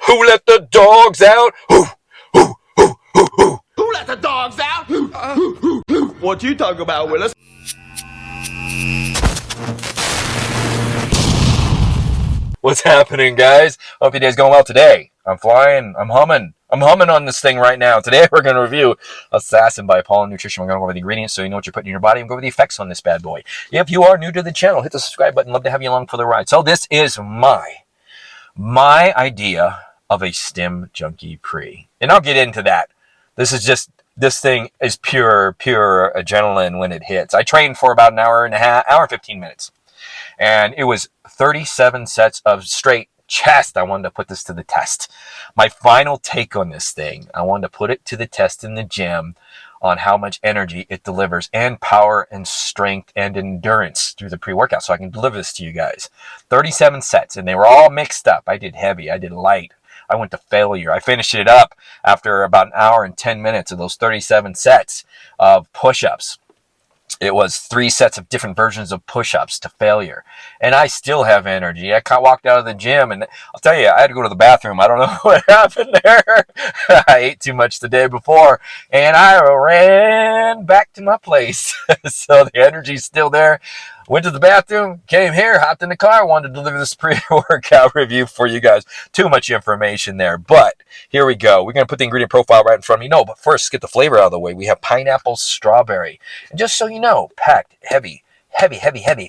Who let the dogs out? Who let the dogs out? What you talking about, Willis? What's happening, guys? Hope your day's going well today. I'm flying. I'm humming on this thing right now. Today we're going to review Assassin by Apollon Nutrition. We're going to go over the ingredients so you know what you're putting in your body and go over the effects on this bad boy. If you are new to the channel, hit the subscribe button. Love to have you along for the ride. So this is my idea of a stim junkie pre. And I'll get into that. This thing is pure adrenaline when it hits. I trained for about an hour and 15 minutes. And it was 37 sets of straight chest. I wanted to put this to the test. My final take on this thing, I wanted to put it to the test in the gym on how much energy it delivers and power and strength and endurance through the pre-workout so I can deliver this to you guys. 37 sets, and they were all mixed up. I did heavy, I did light, I went to failure. I finished it up after about an hour and 10 minutes of those 37 sets of push-ups. It was 3 sets of different versions of push-ups to failure. And I still have energy. I walked out of the gym, and I'll tell you, I had to go to the bathroom. I don't know what happened there. I ate too much the day before, and I ran back to my place. So the energy's still there. Went to the bathroom, came here, hopped in the car, wanted to deliver this pre-workout review for you guys. Too much information there, but here we go. We're going to put the ingredient profile right in front of me. No, but first, let's get the flavor out of the way. We have pineapple strawberry. And just so you know, packed, heavy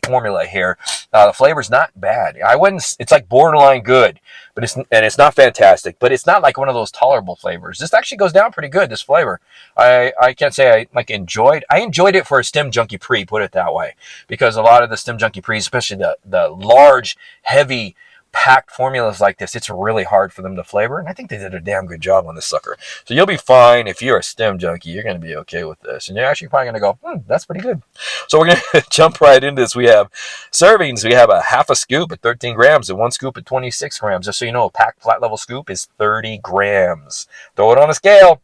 formula here. The flavor's not bad. It's like borderline good, but it's not fantastic, but it's not like one of those tolerable flavors. This actually goes down pretty good, this flavor. I can't say I enjoyed it for a stim junkie pre, put it that way, because a lot of the stim junkie pre, especially the large, heavy, packed formulas like this, it's really hard for them to flavor, and I think they did a damn good job on this sucker. So you'll be fine if you're a stim junkie. You're going to be okay with this, and you're actually probably going to go, that's pretty good. So we're going to jump right into this. We have servings. We have a half a scoop at 13 grams and 1 scoop at 26 grams. Just so you know, a packed flat level scoop is 30 grams. Throw it on a scale.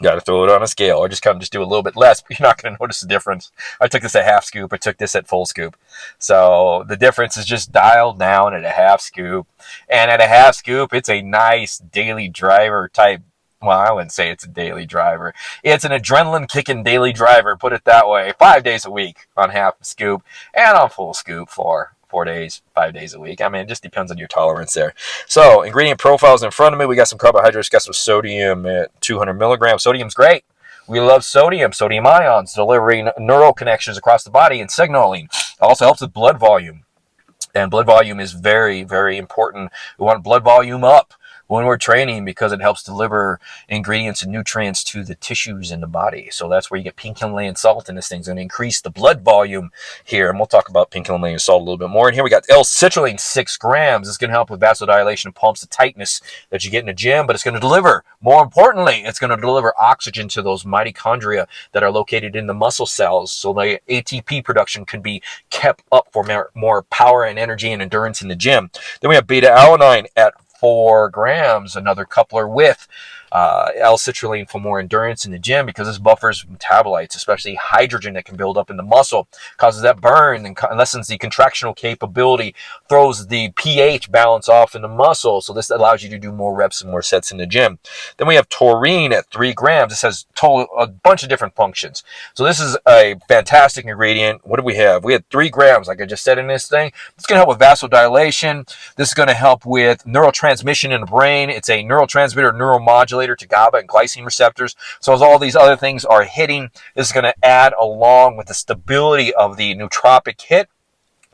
Got to throw it on a scale, or just do a little bit less, but you're not going to notice the difference. I took this at half scoop. I took this at full scoop. So the difference is just dialed down at a half scoop. And at a half scoop, it's a nice daily driver type. Well, I wouldn't say it's a daily driver. It's an adrenaline kicking daily driver, put it that way. 5 days a week on half a scoop, and on full scoop for 4 days, 5 days a week. I mean, it just depends on your tolerance there. So, ingredient profiles in front of me. We got some carbohydrates, got some sodium at 200 milligrams. Sodium's great. We love sodium. Sodium ions delivering neural connections across the body and signaling. It also helps with blood volume. And blood volume is very, very important. We want blood volume up when we're training because it helps deliver ingredients and nutrients to the tissues in the body. So that's where you get pink Himalayan salt, and this thing's going to increase the blood volume here. And we'll talk about pink Himalayan salt a little bit more. And here we got L-citrulline, 6 grams. It's going to help with vasodilation and pumps the tightness that you get in the gym, but it's going to deliver, more importantly, it's going to deliver oxygen to those mitochondria that are located in the muscle cells, so the ATP production can be kept up for more power and energy and endurance in the gym. Then we have beta-alanine at 4 grams, another coupler with L-citrulline for more endurance in the gym, because this buffers metabolites, especially hydrogen that can build up in the muscle, causes that burn and lessens the contractional capability, throws the pH balance off in the muscle. So this allows you to do more reps and more sets in the gym. Then we have taurine at 3 grams. This has a bunch of different functions. So this is a fantastic ingredient. What do we have? We had 3 grams, like I just said in this thing. It's going to help with vasodilation. This is going to help with neurotransmission in the brain. It's a neurotransmitter, neuromodulator to GABA and glycine receptors. So as all these other things are hitting, this is going to add along with the stability of the nootropic hit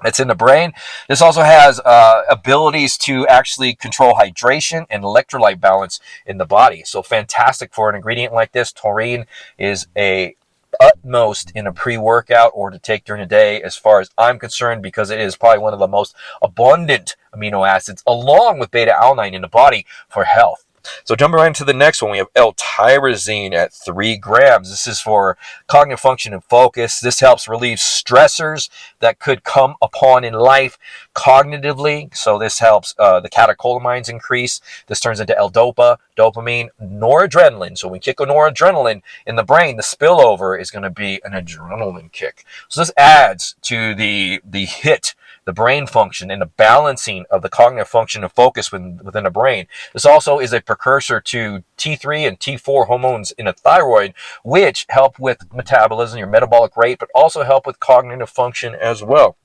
that's in the brain. This also has abilities to actually control hydration and electrolyte balance in the body. So fantastic for an ingredient like this. Taurine is a utmost in a pre-workout or to take during the day as far as I'm concerned, because it is probably one of the most abundant amino acids along with beta-alanine in the body for health. So jumping right into the next one, we have L-tyrosine at 3 grams. This is for cognitive function and focus. This helps relieve stressors that could come upon in life cognitively. So this helps the catecholamines increase. This turns into L-dopa, dopamine, noradrenaline. So when we kick a noradrenaline in the brain, the spillover is going to be an adrenaline kick. So this adds to the hit, the brain function, and the balancing of the cognitive function and focus within the brain. This also is a precursor to T3 and T4 hormones in the thyroid, which help with metabolism, your metabolic rate, but also help with cognitive function as well.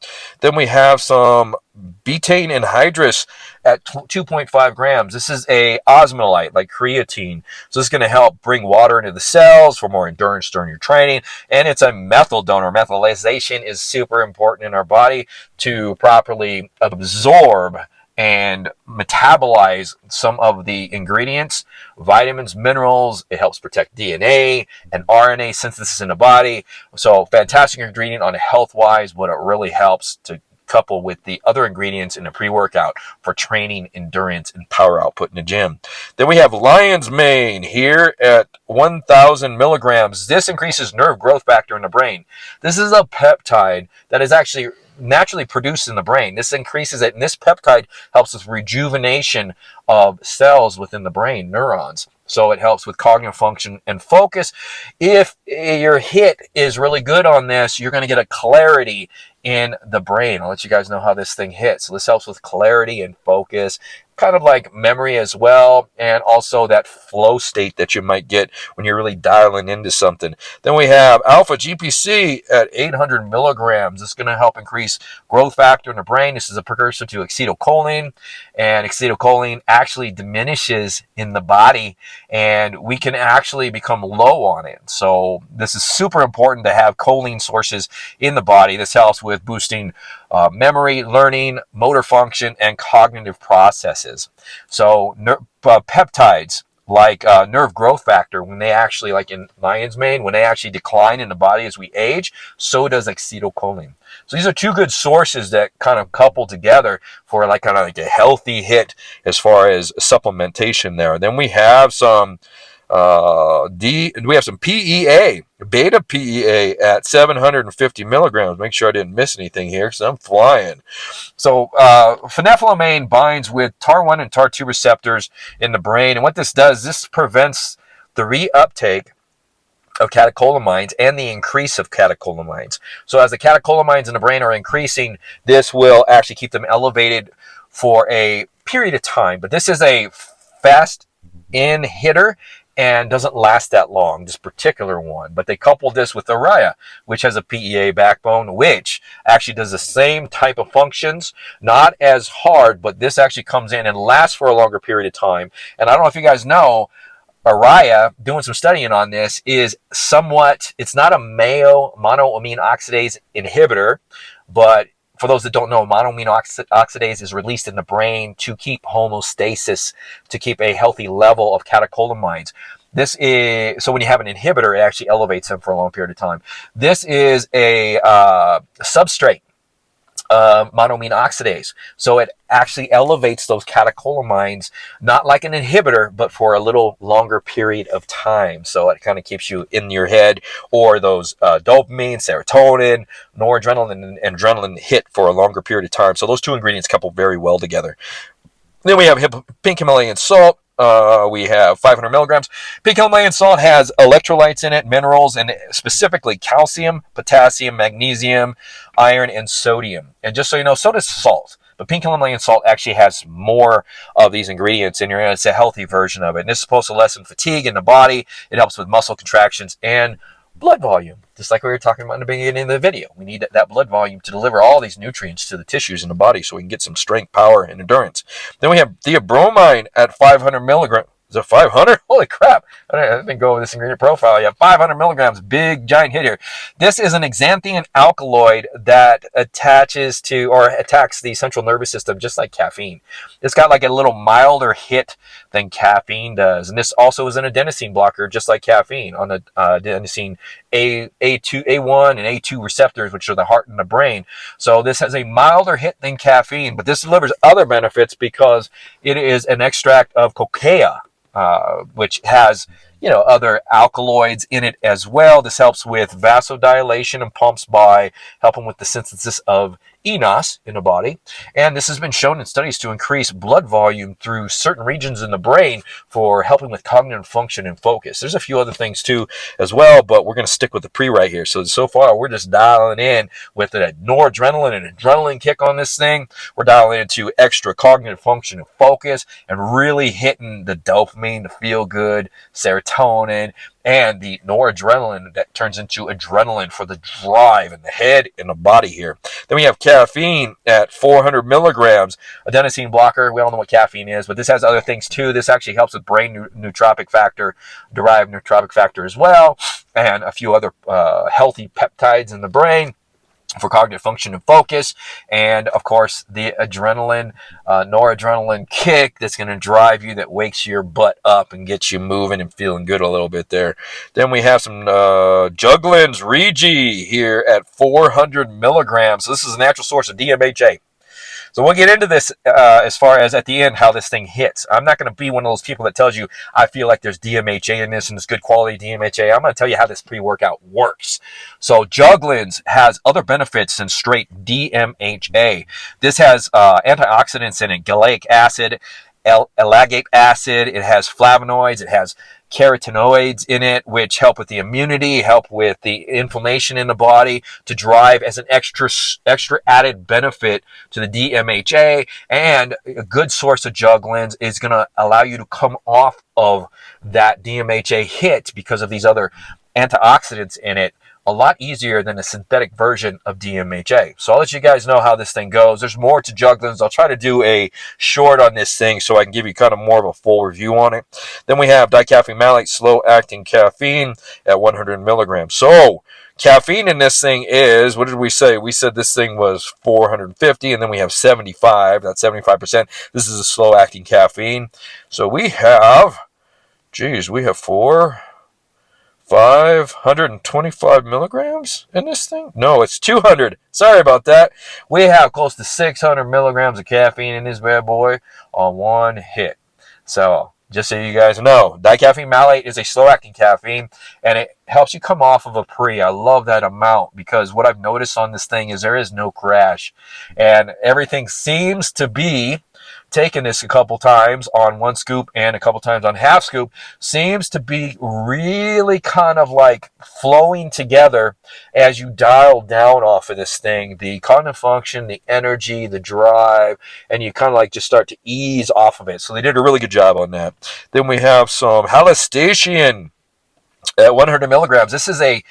Then we have some betaine anhydrous at 2.5 grams. This is a osmolalite like creatine. So this is going to help bring water into the cells for more endurance during your training. And it's a methyl donor. Methylation is super important in our body to properly absorb and metabolize some of the ingredients, vitamins, minerals. It helps protect DNA and RNA synthesis in the body. So fantastic ingredient on a health-wise, but it really helps to couple with the other ingredients in the pre-workout for training, endurance, and power output in the gym. Then we have lion's mane here at 1,000 milligrams. This increases nerve growth factor in the brain. This is a peptide that is actually naturally produced in the brain. This increases it, and this peptide helps with rejuvenation of cells within the brain, neurons. So it helps with cognitive function and focus. If your hit is really good on this, you're going to get a clarity in the brain. I'll let you guys know how this thing hits. So this helps with clarity and focus, kind of like memory as well, and also that flow state that you might get when you're really dialing into something. Then we have alpha GPC at 800 milligrams. This is going to help increase growth factor in the brain. This is a precursor to acetylcholine, and acetylcholine actually diminishes in the body, and we can actually become low on it. So this is super important to have choline sources in the body. This helps with boosting memory, learning, motor function, and cognitive processes. So peptides like nerve growth factor, when they actually, like in lion's mane, when they actually decline in the body as we age, so does acetylcholine. So these are two good sources that kind of couple together for like kind of like a healthy hit as far as supplementation there. Then we have some we have some PEA, beta PEA at 750 milligrams. Make sure I didn't miss anything here because I'm flying. So phenethylamine binds with TAR1 and TAR2 receptors in the brain, and what this does, this prevents the reuptake of catecholamines and the increase of catecholamines. So as the catecholamines in the brain are increasing, this will actually keep them elevated for a period of time. But this is a fast inhibitor and doesn't last that long, this particular one. But they coupled this with Araya, which has a PEA backbone, which actually does the same type of functions, not as hard, but this actually comes in and lasts for a longer period of time. And I don't know if you guys know, Araya, doing some studying on this, is somewhat, it's not a monoamine oxidase inhibitor, but for those that don't know, monoamine oxidase is released in the brain to keep homeostasis, to keep a healthy level of catecholamines. This is, so when you have an inhibitor, it actually elevates them for a long period of time. This is a substrate, monoamine oxidase. So it actually elevates those catecholamines, not like an inhibitor, but for a little longer period of time. So it kind of keeps you in your head, or those dopamine, serotonin, noradrenaline, and adrenaline hit for a longer period of time. So those two ingredients couple very well together. Then we have pink Himalayan salt. We have 500 milligrams. Pink Himalayan salt has electrolytes in it, minerals, and specifically calcium, potassium, magnesium, iron, and sodium. And just so you know, so does salt. But pink Himalayan salt actually has more of these ingredients in here, and it's a healthy version of it. And this is supposed to lessen fatigue in the body. It helps with muscle contractions and blood volume, just like we were talking about in the beginning of the video. We need that blood volume to deliver all these nutrients to the tissues in the body so we can get some strength, power, and endurance. Then we have Theobromine at 500 milligrams. Is it 500? Holy crap. I didn't go over this ingredient profile. You have 500 milligrams, big giant hit here. This is an xanthian alkaloid that attaches to or attacks the central nervous system just like caffeine. It's got like a little milder hit than caffeine does. And this also is an adenosine blocker just like caffeine on the adenosine A1 and A2 receptors, which are the heart and the brain. So this has a milder hit than caffeine, but this delivers other benefits because it is an extract of cocoa. which has, you know, other alkaloids in it as well. This helps with vasodilation and pumps by helping with the synthesis of enos in the body. And this has been shown in studies to increase blood volume through certain regions in the brain for helping with cognitive function and focus. There's a few other things too as well, but we're going to stick with the pre right here. So far, we're just dialing in with a noradrenaline and adrenaline kick on this thing. We're dialing into extra cognitive function and focus and really hitting the dopamine, the feel good, serotonin, and the noradrenaline that turns into adrenaline for the drive in the head and the body here. Then we have caffeine at 400 milligrams, adenosine blocker. We all know what caffeine is, but this has other things too. This actually helps with brain nootropic factor, derived nootropic factor as well, and a few other healthy peptides in the brain for cognitive function and focus. And of course the adrenaline, noradrenaline kick that's going to drive you, that wakes your butt up and gets you moving and feeling good a little bit there. Then we have some Juglins Regi here at 400 milligrams. So this is a natural source of DMHA. So we'll get into this as far as at the end how this thing hits. I'm not going to be one of those people that tells you I feel like there's DMHA in this and it's good quality DMHA. I'm going to tell you how this pre-workout works. So Juglins has other benefits than straight DMHA. This has antioxidants in it, gallic acid, ellagic acid. It has flavonoids. It has carotenoids in it, which help with the immunity, help with the inflammation in the body, to drive as an extra added benefit to the DMHA. And a good source of Juglins is going to allow you to come off of that DMHA hit because of these other antioxidants in it a lot easier than a synthetic version of DMHA. So I'll let you guys know how this thing goes. There's more to Juglins. I'll try to do a short on this thing so I can give you kind of more of a full review on it. Then we have dicaffeine malate, slow-acting caffeine at 100 milligrams. So caffeine in this thing is, what did we say? We said this thing was 450, and then we have 75. That's 75%. This is a slow-acting caffeine. So we have, we have 525 milligrams in this thing? No, it's 200. Sorry about that. We have close to 600 milligrams of caffeine in this bad boy on one hit. So just so you guys know, dicaffeine malate is a slow-acting caffeine, and it helps you come off of a pre. I love that amount because what I've noticed on this thing is there is no crash, and everything seems to be taking this a couple times on one scoop and a couple times on half scoop, seems to be really kind of like flowing together as you dial down off of this thing, the cognitive function, the energy, the drive, and you kind of like just start to ease off of it. So they did a really good job on that. Then we have some hallucination at 100 milligrams. This is a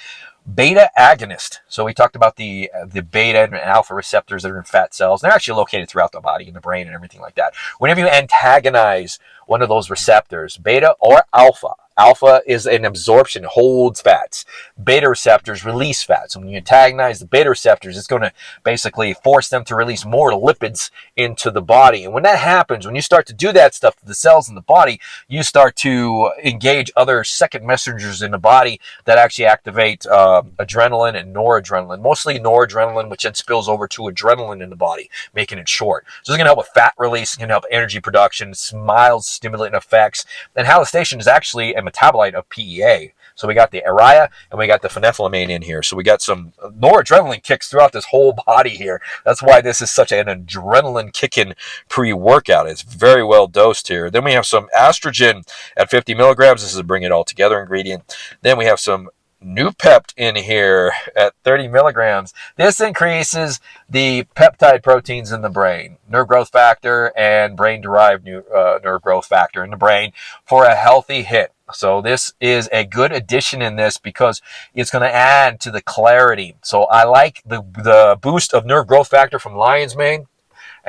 beta agonist. So we talked about the beta and alpha receptors that are in fat cells. They're actually located throughout the body, in the brain and everything like that. Whenever you antagonize one of those receptors, beta or alpha, alpha is an absorption, holds fats. Beta receptors release fats. So when you antagonize the beta receptors, it's going to basically force them to release more lipids into the body. And when that happens, when you start to do that stuff to the cells in the body, you start to engage other second messengers in the body that actually activate adrenaline and noradrenaline. Mostly noradrenaline, which then spills over to adrenaline in the body, making it short. So it's going to help with fat release, it's going to help energy production, mild stimulating effects. And hallucination is actually a metabolite of PEA. So we got the araya and we got the phenethylamine in here. So we got some noradrenaline kicks throughout this whole body here. That's why this is such an adrenaline kicking pre-workout. It's very well dosed here. Then we have some estrogen at 50 milligrams. This is a bring it all together ingredient. Then we have some new Pept in here at 30 milligrams. This increases the peptide proteins in the brain, nerve growth factor and brain-derived nerve growth factor in the brain for a healthy hit. So this is a good addition in this because it's going to add to the clarity. So I like the boost of nerve growth factor from lion's mane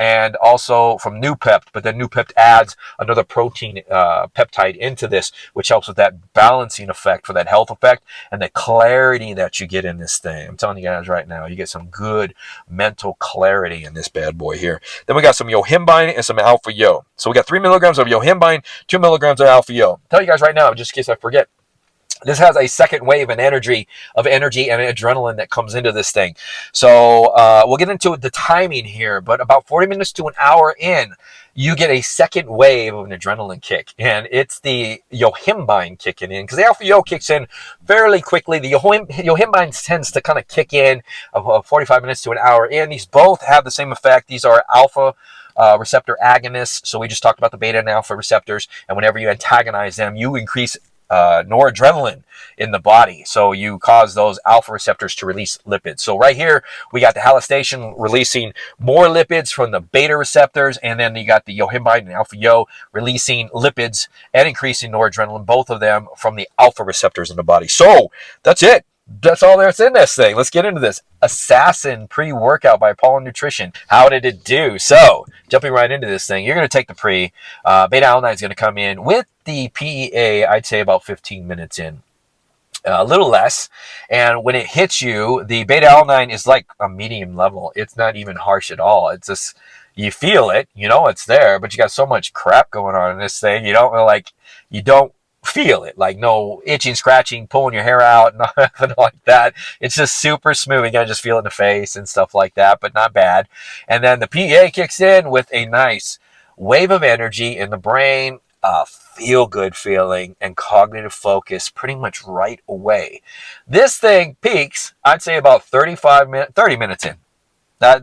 and also from new Pept, but then new Pept adds another protein peptide into this, which helps with that balancing effect for that health effect and the clarity that you get in this thing. I'm telling you guys right now, you get some good mental clarity in this bad boy here. Then we got some Yohimbine and some Alpha Yo. So we got 3 milligrams of Yohimbine, 2 milligrams of Alpha Yo. I'll tell you guys right now, just in case I forget, this has a second wave of energy and adrenaline that comes into this thing. So we'll get into the timing here, but about 40 minutes to an hour in, you get a second wave of an adrenaline kick, and it's the Yohimbine kicking in, because the Alpha Yo kicks in fairly quickly. The Yohimbine tends to kind of kick in 45 minutes to an hour in. These both have the same effect. These are alpha receptor agonists. So we just talked about the beta and alpha receptors, and whenever you antagonize them, you increase noradrenaline in the body. So you cause those alpha receptors to release lipids. So right here, we got the halostation releasing more lipids from the beta receptors, and then you got the Yohimbine and Alpha Yo releasing lipids and increasing noradrenaline, both of them from the alpha receptors in the body. So that's it. That's all that's in this thing. Let's get into this. Assassin pre-workout by Apollon Nutrition. How did it do? So, jumping right into this thing, you're going to take the pre. Beta-alanine is going to come in with the PEA, I'd say about 15 minutes in. A little less. And when it hits you, the beta-alanine is like a medium level. It's not even harsh at all. It's just, you feel it, you know it's there, but you got so much crap going on in this thing. You don't feel it, like no itching, scratching, pulling your hair out, nothing like that. It's just super smooth. You gotta just feel it in the face and stuff like that, but not bad. And then the PEA kicks in with a nice wave of energy in the brain, feel good feeling, and cognitive focus pretty much right away. This thing peaks, I'd say about 30 minutes in.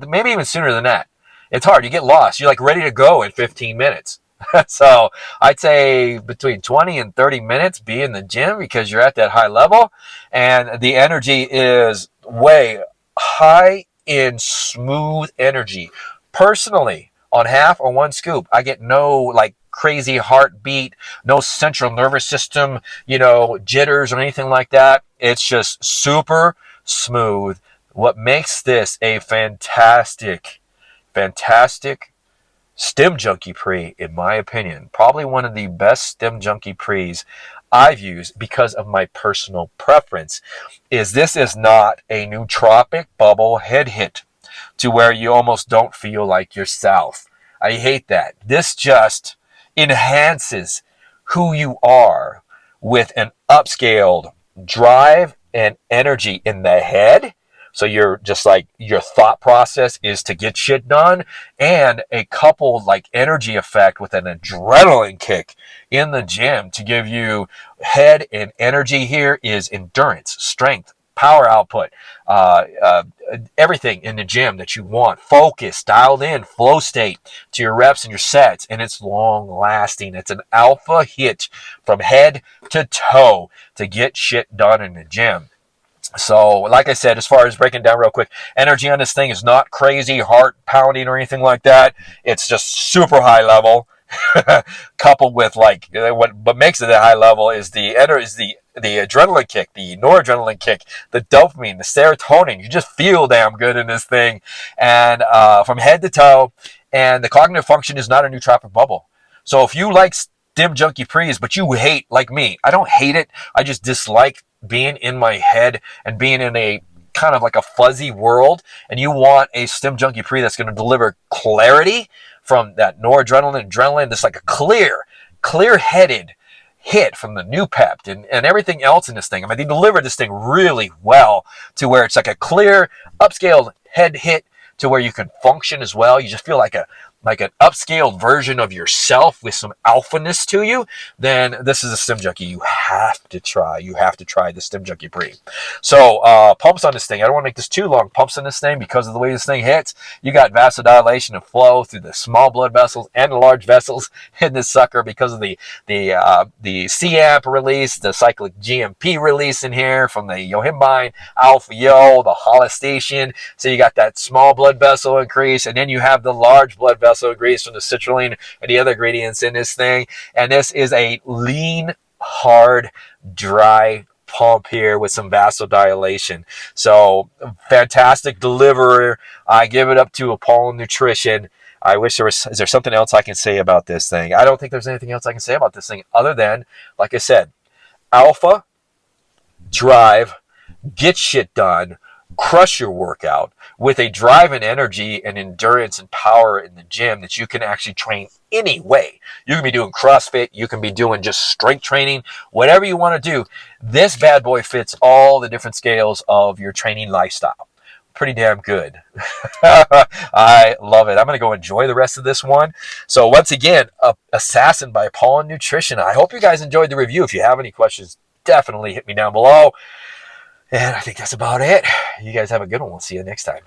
Maybe even sooner than that. It's hard. You get lost. You're like ready to go in 15 minutes. So I'd say between 20 and 30 minutes be in the gym, because you're at that high level and the energy is way high in smooth energy. Personally, on half or one scoop, I get no like crazy heartbeat, no central nervous system, jitters or anything like that. It's just super smooth. What makes this a fantastic Stim Junkie pre, in my opinion, probably one of the best Stim Junkie pre's I've used, because of my personal preference, is this is not a nootropic bubble head hit to where you almost don't feel like yourself. I hate that. This just enhances who you are with an upscaled drive and energy in the head. So you're just like, your thought process is to get shit done, and a coupled like energy effect with an adrenaline kick in the gym to give you head and energy. Here is endurance, strength, power output, everything in the gym that you want. Focus, dialed in, flow state to your reps and your sets, and it's long lasting. It's an alpha hit from head to toe to get shit done in the gym. So, like I said, as far as breaking down real quick, energy on this thing is not crazy, heart pounding or anything like that. It's just super high level, coupled with like what makes it a high level is the adrenaline kick, the noradrenaline kick, the dopamine, the serotonin. You just feel damn good in this thing, and from head to toe. And the cognitive function is not a nootropic bubble. So if you like Stim Junkie pre's, but you hate, like me, I don't hate it. I just dislike being in my head and being in a kind of like a fuzzy world, and you want a Stim Junkie pre that's going to deliver clarity from that noradrenaline, adrenaline, that's like a clear-headed hit from the new Pept and everything else in this thing. I mean, they delivered this thing really well to where it's like a clear, upscaled head hit to where you can function as well. You just feel like an upscaled version of yourself with some alphaness to you. Then this is a Stim Junkie you have to try. You have to try the Stim Junkie pre. So pumps on this thing. I don't want to make this too long. Pumps on this thing, because of the way this thing hits. You got vasodilation and flow through the small blood vessels and the large vessels in this sucker, because of the C-amp release, the cyclic GMP release in here from the Yohimbine Alpha Yo, the halostation. So you got that small blood vessel increase, and then you have the large blood vessel increase from the citrulline and the other ingredients in this thing. And this is a lean, hard, dry pump here with some vasodilation. So fantastic deliverer. I give it up to Apollon Nutrition. I wish is there something else I can say about this thing? I don't think there's anything else I can say about this thing other than, like I said, alpha, drive, get shit done, crush your workout with a drive and energy and endurance and power in the gym that you can actually train any way. You can be doing CrossFit, you can be doing just strength training, whatever you want to do. This bad boy fits all the different scales of your training lifestyle. pretty damn good. I love it. I'm going to go enjoy the rest of this one. So once again, Assassin by Apollon Nutrition. I hope you guys enjoyed the review. If you have any questions, definitely hit me down below. And I think that's about it. You guys have a good one. We'll see you next time.